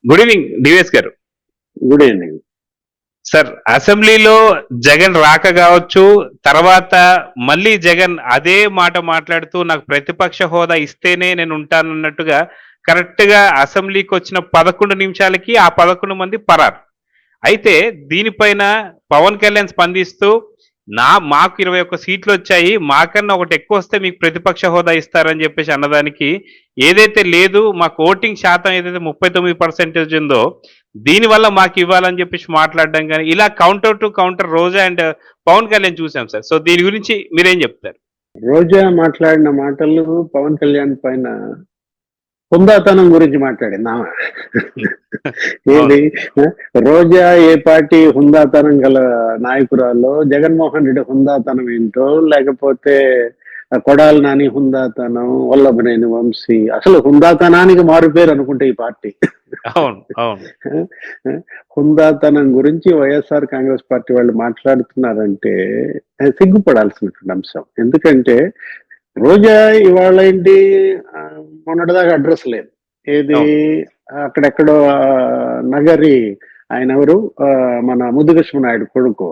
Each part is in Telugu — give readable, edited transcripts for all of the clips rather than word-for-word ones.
గుడ్ ఈవినింగ్ డివిఎస్ గారు. Good evening. సార్, అసెంబ్లీలో జగన్ రాక కావచ్చు, తర్వాత మళ్ళీ జగన్ అదే మాట మాట్లాడుతూ నాకు ప్రతిపక్ష హోదా ఇస్తేనే నేను ఉంటానన్నట్టుగా కరెక్ట్ గా అసెంబ్లీకి వచ్చిన 11 నిమిషాలకి ఆ 11 మంది పరారు. అయితే దీనిపైన పవన్ కళ్యాణ్ స్పందిస్తూ మాకు 21 సీట్లు వచ్చాయి, మాకన్నా ఒకటి ఎక్కువ వస్తే మీకు ప్రతిపక్ష హోదా ఇస్తారని చెప్పేసి అన్నదానికి, ఏదైతే లేదు మాకు ఓటింగ్ శాతం ఏదైతే 39% ఉందో దీనివల్ల మాకు ఇవ్వాలని చెప్పేసి మాట్లాడడం కానీ, ఇలా counter to counter Roja and Pawan Kalyan చూసాం సార్. సో దీని గురించి మీరేం చెప్తారు? రోజా మాట్లాడిన మాటలు పవన్ కళ్యాణ్ పైన హుందాతనం గురించి మాట్లాడింది ఆమె. ఏది రోజా ఏ పార్టీ హుందాతనం గల నాయకురాలో, జగన్మోహన్ రెడ్డి హుందాతనం ఏంటో, లేకపోతే కొడాలి నాని హుందాతనం, వల్లభనేని వంశీ, అసలు హుందాతనానికి మారుపేరు అనుకుంటే ఈ పార్టీ. అవును అవును. హుందాతనం గురించి వైఎస్ఆర్ కాంగ్రెస్ పార్టీ వాళ్ళు మాట్లాడుతున్నారంటే సిగ్గుపడాల్సినటువంటి అంశం. ఎందుకంటే రోజా ఇవాళ ఏంటి, మొన్నటిదాకా అడ్రస్ లేదు. ఏది అక్కడెక్కడో నగరి, ఆయన ఎవరు, మన ముద్దుకృష్ణ నాయుడు కొడుకు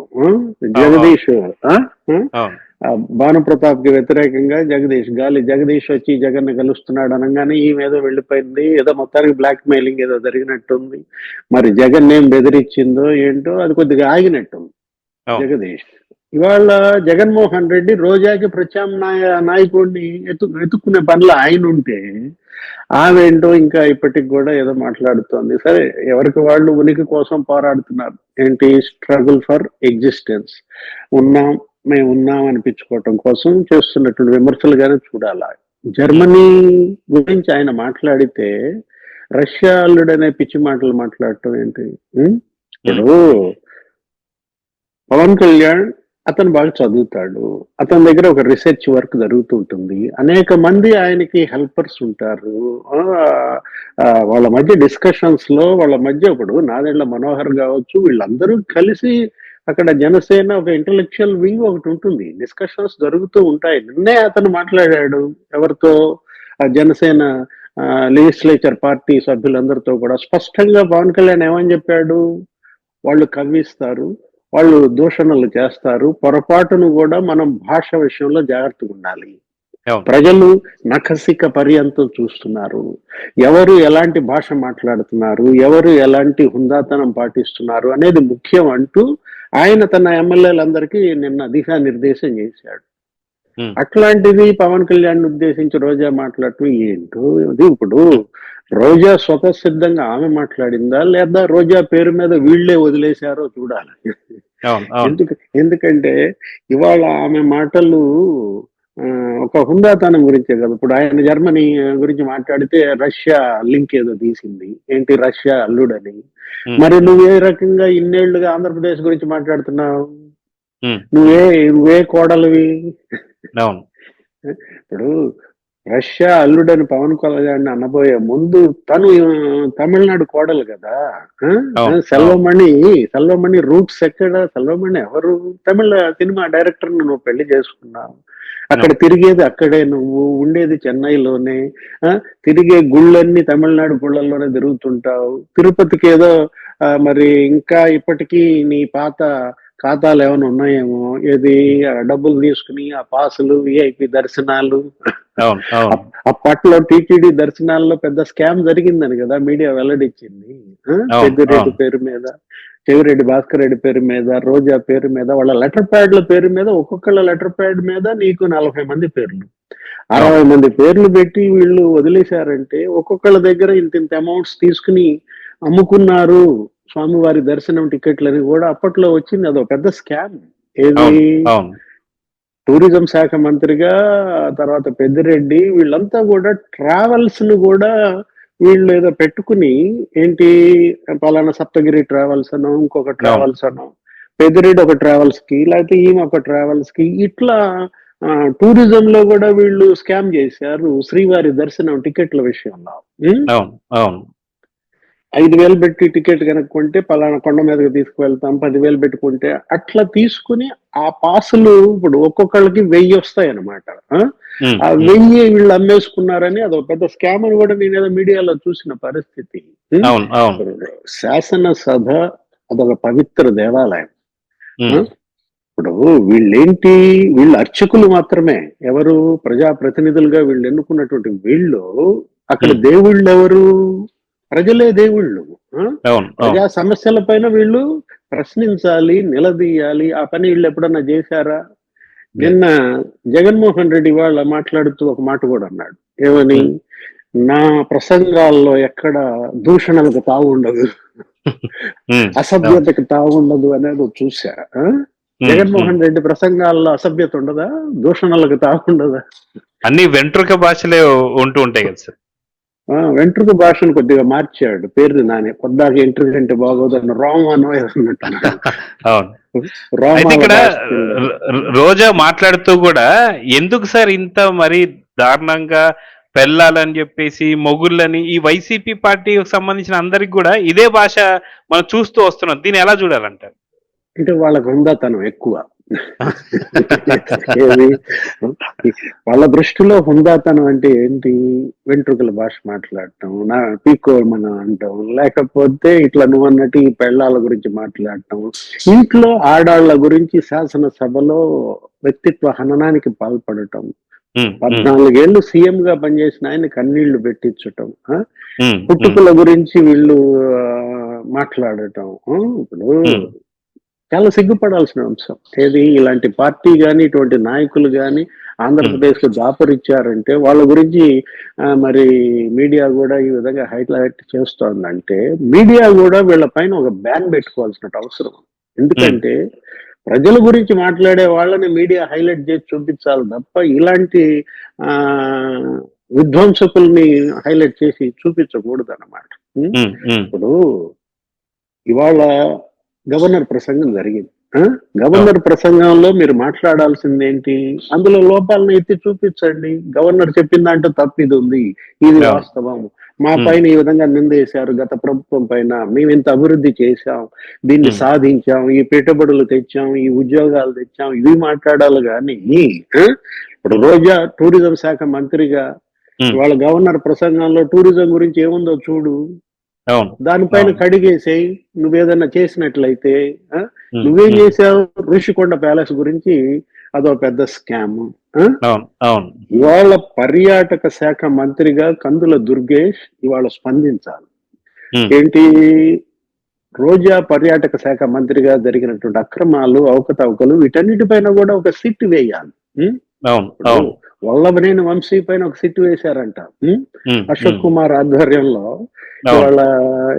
జగదీష్, భానుప్రతాప్ కి వ్యతిరేకంగా గాలి జగదీష్ వచ్చి జగన్ ని కలుస్తున్నాడు అనగానే ఈమె ఏదో వెళ్ళిపోయింది, ఏదో మొత్తానికి బ్లాక్ మెయిలింగ్ ఏదో జరిగినట్టుంది. మరి జగన్ ఏం బెదిరించిందో ఏంటో అది కొద్దిగా ఆగినట్టుంది జగదీష్. ఇవాళ జగన్మోహన్ రెడ్డి రోజాకి ప్రత్యామ్నాయ నాయకుడిని ఎత్తుక్కునే పనిలో ఆయన ఉంటే, ఆమె ఇంకా ఇప్పటికి కూడా ఏదో మాట్లాడుతోంది. సరే, ఎవరికి వాళ్ళు ఉనికి కోసం పోరాడుతున్నారు. ఏంటి, స్ట్రగుల్ ఫర్ ఎగ్జిస్టెన్స్, మేము ఉన్నాం అనిపించుకోవటం కోసం చేస్తున్నటువంటి విమర్శలుగానే చూడాలి. జర్మనీ గురించి ఆయన మాట్లాడితే రష్యా అల్లుడనే పిచ్చి మాటలు మాట్లాడటం ఏంటి? ఇప్పుడు పవన్ కళ్యాణ్ అతను బాగా చదువుతాడు, అతని దగ్గర ఒక రీసెర్చ్ వర్క్ జరుగుతూ ఉంటుంది, అనేక మంది ఆయనకి హెల్పర్స్ ఉంటారు. వాళ్ళ మధ్య డిస్కషన్స్ లో, వాళ్ళ మధ్య ఇప్పుడు నాదెండ్ల మనోహర్ కావచ్చు, వీళ్ళందరూ కలిసి అక్కడ జనసేన ఒక ఇంటలెక్చువల్ వింగ్ ఒకటి ఉంటుంది, డిస్కషన్స్ జరుగుతూ ఉంటాయి. నిన్నే అతను మాట్లాడాడు ఎవరితో, జనసేన లెజిస్లేచర్ పార్టీ సభ్యులందరితో కూడా స్పష్టంగా పవన్ కళ్యాణ్ ఏమని చెప్పాడు, వాళ్ళు కవ్విస్తారు, వాళ్ళు దూషణలు చేస్తారు, పొరపాటును కూడా మనం భాష విషయంలో జాగ్రత్తగా ఉండాలి. ప్రజలు నఖసిక పర్యంతం చూస్తున్నారు, ఎవరు ఎలాంటి భాష మాట్లాడుతున్నారు, ఎవరు ఎలాంటి హుందాతనం పాటిస్తున్నారు అనేది ముఖ్యం అంటూ ఆయన తన ఎమ్మెల్యేలందరికీ నిన్న దిశానిర్దేశం చేశాడు. అట్లాంటిది పవన్ కళ్యాణ్ ఉద్దేశించి రోజా మాట్లాడటం ఏంటో. అది ఇప్పుడు రోజా స్వతసిద్ధంగా ఆమె మాట్లాడిందా, లేదా రోజా పేరు మీద వీళ్లే వదిలేశారో చూడాలి. ఎందుకంటే ఇవాళ ఆమె మాటలు ఒక హుందాతనం గురించే కదా. ఇప్పుడు ఆయన జర్మనీ గురించి మాట్లాడితే రష్యా లింక్ ఏదో తీసింది, ఏంటి రష్యా అల్లుడని. మరి నువ్వే రకంగా ఇన్నేళ్లుగా ఆంధ్రప్రదేశ్ గురించి మాట్లాడుతున్నావు, నువ్వే కోడలివి. ఇప్పుడు రష్యా అల్లుడని పవన్ కళ్యాణ్ అనబోయే ముందు తను తమిళనాడు కోడలు కదా. సెల్వమణి రూట్స్ ఎక్కడ, సెల్వమణి ఎవరు, తమిళ సినిమా డైరెక్టర్ నువ్వు పెళ్లి చేసుకున్నావు, అక్కడ తిరిగేది అక్కడే, నువ్వు ఉండేది చెన్నైలోనే, తిరిగే గుళ్ళన్నీ తమిళనాడు గుళ్ళల్లోనే తిరుగుతుంటావు. తిరుపతికి ఏదో మరి ఇంకా ఇప్పటికీ నీ పాత ఖాతాలు ఏమైనా ఉన్నాయేమో, ఏది డబ్బులు తీసుకుని ఆ పాసులు, విఐపి దర్శనాలు. అప్పట్లో టీటీడీ దర్శనాల్లో పెద్ద స్కామ్ జరిగిందని కదా మీడియా వెల్లడించింది. పెద్దిరెడ్డి పేరు మీద, చెవిరెడ్డి భాస్కర్ రెడ్డి పేరు మీద, రోజా పేరు మీద, వాళ్ళ లెటర్ ప్యాడ్ల పేరు మీద, ఒక్కొక్కళ్ళ లెటర్ ప్యాడ్ మీద నీకు 40 మంది పేర్లు, 60 మంది పేర్లు పెట్టి వీళ్ళు వదిలేశారంటే, ఒక్కొక్కళ్ళ దగ్గర ఇంత అమౌంట్స్ తీసుకుని అమ్ముకున్నారు స్వామివారి దర్శనం టికెట్లని కూడా అప్పట్లో వచ్చింది. అదో పెద్ద స్కామ్. ఏది, టూరిజం శాఖ మంత్రిగా తర్వాత పెద్దిరెడ్డి వీళ్ళంతా కూడా ట్రావెల్స్ ను కూడా వీళ్ళు ఏదో పెట్టుకుని, ఏంటి పలానా సప్తగిరి ట్రావెల్స్ అనో, ఇంకొక ట్రావెల్స్ అనో, పెద్దిరెడ్డి ఒక ట్రావెల్స్ కి, లేకపోతే ఈమె ఒక ట్రావెల్స్ కి, ఇట్లా టూరిజం లో కూడా వీళ్ళు స్కామ్ చేశారు శ్రీవారి దర్శనం టికెట్ల విషయంలో. 5,000 పెట్టి టికెట్ కనుక్కుంటే పలానా కొండ మీదకి తీసుకువెళ్తాం, 10,000 పెట్టుకుంటే అట్లా తీసుకుని ఆ పాసులు ఇప్పుడు ఒక్కొక్కళ్ళకి 1000 వస్తాయి అన్నమాట. ఆ 1000 వీళ్ళు అమ్మేసుకున్నారని అదొక పెద్ద స్కామ్ అని కూడా నేను ఏదో మీడియాలో చూసిన పరిస్థితి. అవును అవును శాసనసభ అదొక పవిత్ర దేవాలయం. ఉమ్, ఇప్పుడు వీళ్ళేంటి, వీళ్ళు అర్చకులు మాత్రమే. ఎవరు? ప్రజాప్రతినిధులుగా వీళ్ళు ఎన్నుకున్నటువంటి వీళ్ళు అక్కడ ఉమ్, దేవుళ్ళు ఎవరు? ప్రజలే దేవుళ్ళు. ఆ? అవును అవును ప్రజా సమస్యల పైన వీళ్ళు ప్రశ్నించాలి, నిలదీయాలి. ఆ పని వీళ్ళు ఎప్పుడన్నా చేశారా? లేదు. నిన్న జగన్మోహన్ రెడ్డి వాళ్ళ మాట్లాడుతూ ఒక మాట కూడా అన్నాడు. ఏమని? ఉమ్, నా ప్రసంగాల్లో ఎక్కడ దూషణలకు తావుండదు, ఉమ్, అవును అసభ్యతకు తావుండదు అనేది చూసా. ఆ? ఉమ్, ఉమ్. జగన్మోహన్ రెడ్డి ప్రసంగాల్లో అసభ్యత ఉండదా? దూషణలకు తావుండదా? అన్ని వెంట్రుక భాషలే ఉంటూ ఉంటాయి కదా సార్. వెంట్రుక భాషను కొద్దిగా మార్చాడు. పేరు నాని పొద్దాక ఎంట్రుక అంటే బాగోదని రోమానో ఏదన్నట్టున్నాడు. అవును. అయితే రోమాల ఇక్కడ భాషలో. రోజా మాట్లాడుతూ కూడా ఎందుకు సార్ ఇంత మరి దారుణంగా పెళ్ళాలని చెప్పేసి మొగుళ్ళని ఈ వైసీపీ పార్టీకి సంబంధించిన అందరికి కూడా ఇదే భాష మనం చూస్తూ వస్తున్నాం. దీన్ని ఎలా చూడాలంటారు? అంటే వాళ్ళకు హుందాతనం ఎక్కువ. ఏది? వాళ్ళ దృష్టిలో హుందాతనం అంటే ఏంటి? వెంట్రుకల భాష మాట్లాడటం, నా పీకోమన అంటాం, లేకపోతే ఇట్లా నువ్వు అన్నట్టు ఈ పెళ్ళాల గురించి మాట్లాడటం, ఇంట్లో ఆడాళ్ల గురించి శాసనసభలో వ్యక్తిత్వ హననానికి పాల్పడటం, ఉమ్, ఉమ్, 14 ఏళ్ళు సీఎం గా పనిచేసిన ఆయన కన్నీళ్లు పెట్టించటం, ఉమ్, ఉమ్, పుట్టుకల గురించి వీళ్ళు ఆ, మాట్లాడటం. ఇప్పుడు ఉమ్, చాలా సిగ్గుపడాల్సిన అంశం. ఏది? ఇలాంటి పార్టీ గాని, ఇటువంటి నాయకులు గాని ఉమ్, ఆంధ్రప్రదేశ్ లో దాపరిచ్చారంటే వాళ్ళ గురించి మరి మీడియా కూడా ఈ విధంగా హైలైట్ చేస్తోందంటే మీడియా కూడా వీళ్ళ పైన ఒక బ్యాన్ పెట్టుకోవాల్సిన అవసరం. ఉమ్, ఎందుకంటే ప్రజల గురించి మాట్లాడే వాళ్ళని మీడియా హైలైట్ చేసి చూపించాలి తప్ప ఇలాంటి ఆ విధ్వంసకుల్ని హైలైట్ చేసి చూపించకూడదు అన్నమాట. ఉమ్, ఉమ్. ఇప్పుడు ఇవాళ గవర్నర్ ప్రసంగం జరిగింది. అవును. గవర్నర్ ప్రసంగంలో మీరు మాట్లాడాల్సింది ఏంటి? అందులో లోపాలను ఎత్తి చూపించండి. గవర్నర్ చెప్పిన దాంట్లో తప్పు ఇది ఉంది, ఇది అవును. వాస్తవం, మా ఉమ్, పైన ఈ విధంగా నిందేశారు గత ప్రభుత్వం పైన, మేము ఇంత అభివృద్ధి చేశాం, దీన్ని ఉమ్, సాధించాం, ఈ పెట్టుబడులు తెచ్చాం, ఈ ఉద్యోగాలు తెచ్చాం, ఇవి మాట్లాడాలి కానీ ఇప్పుడు ఉమ్, రోజా టూరిజం శాఖ మంత్రిగా ఉమ్. ఇవాళ గవర్నర్ ప్రసంగంలో టూరిజం గురించి ఏముందో చూడు. అవును దానిపైన అవును. కడిగేసేయి. నువ్వేదన్నా చేసినట్లయితే ఆ? ఉమ్, నువ్వేం ఉమ్. చేసావు? ఋషికొండ ప్యాలెస్ గురించి అదో పెద్ద స్కామ్. అవును అవును. ఇవాళ పర్యాటక శాఖ మంత్రిగా కందుల దుర్గేష్ ఇవాళ స్పందించాలి. ఉమ్, ఏంటి? రోజా పర్యాటక శాఖ మంత్రిగా జరిగినటువంటి అక్రమాలు, అవకతవకలు, వీటన్నిటిపైన కూడా ఒక సిట్ వేయాలి. ఉం? అవును ఇప్పుడు అవును. వల్లభనేని వంశీ పైన ఒక సిట్ వేశారంట. ఉమ్, అశోక్ ఉమ్. కుమార్ ఆధ్వర్యంలో. అవును. ఇవాళ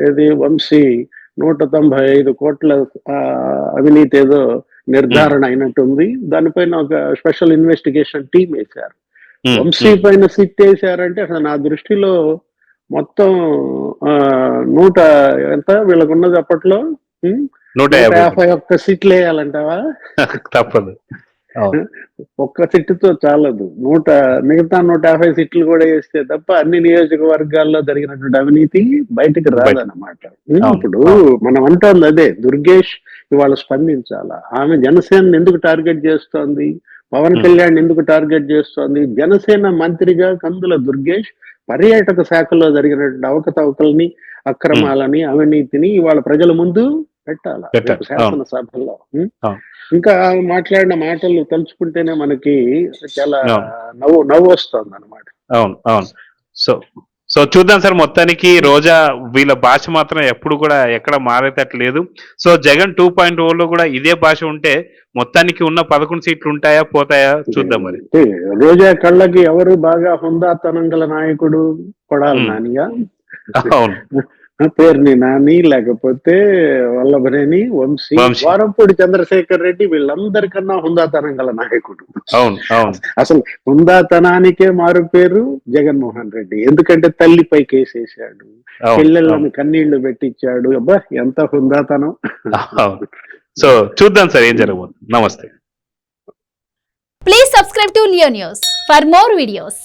ఏది? వంశీ 195 కోట్ల అవినీతి ఏదో ఉమ్, నిర్ధారణ అయినట్టుంది. దానిపైన ఒక స్పెషల్ ఇన్వెస్టిగేషన్ టీం వేశారు. ఉమ్, వంశీ ఉమ్. పైన సిట్ వేశారంటే అసలు నా దృష్టిలో మొత్తం ఆ, 100 ఎంత వీళ్ళకు ఉన్నది అప్పట్లో? ఉం? 150 కోట్లు. 151 సీట్లు వేయాలంటావా? తప్పదు. అవును ఒక్క సీటుతో చాలదు. మిగతా 150 సీట్లు కూడా వేస్తే తప్ప అన్ని నియోజకవర్గాల్లో జరిగినటువంటి అవినీతి బయటకు బయట. రాదన్నమాట. అవును ఇప్పుడు అవును. మనం అంటోంది అదే. దుర్గేష్ ఇవాళ స్పందించాలా. ఆమె జనసేన ఎందుకు టార్గెట్ చేస్తోంది? పవన్ ఉమ్, కళ్యాణ్ ఎందుకు టార్గెట్ చేస్తోంది? జనసేన మంత్రిగా కందుల దుర్గేష్ పర్యాటక శాఖలో జరిగినటువంటి అవకతవకల్ని, ఉమ్. అక్రమాలని, అవినీతిని ఇవాళ ప్రజల ముందు పెట్టాలా రేపు పెట్టారు. అవును శాసనసభలో. అవును ఇంకా మాట్లాడిన మాటలు తలుచుకుంటేనే మనకి చాలా అవును నవ్వు వస్తుంది అనమాట. అవును అవును. సో సో చూద్దాం సార్. మొత్తానికి రోజా వీళ్ళ భాష మాత్రం ఎప్పుడు కూడా ఎక్కడ మారేటట్లేదు. సో జగన్ 2.0 లో కూడా ఇదే భాష ఉంటే మొత్తానికి ఉన్న 11 సీట్లు ఉంటాయా పోతాయా చూద్దాం మరి. అంటే రోజా కళ్ళకి ఎవరు బాగా హుందాతనం గల నాయకుడు? కొడాలి ఉమ్, నానిగా, అవును. పేర్ని నాని, లేకపోతే వల్లభనేని వంశీ, వంశీ. వారంపూడి చంద్రశేఖర్ రెడ్డి, వీళ్ళందరికన్నా హుందాతనం గల నాయకుడు. అవును అవును అసలు హుందాతనానికే మారు పేరు జగన్మోహన్ రెడ్డి. ఎందుకంటే తల్లిపై కేసేశాడు, అవును అవును చెల్లెళ్ళని కన్నీళ్లు పెట్టించాడు. అబ్బా ఎంత హుందాతనం! అవును. సో చూద్దాం సార్ ఏం జరగబోతుంది. నమస్తే. Please subscribe to Leo News for more videos.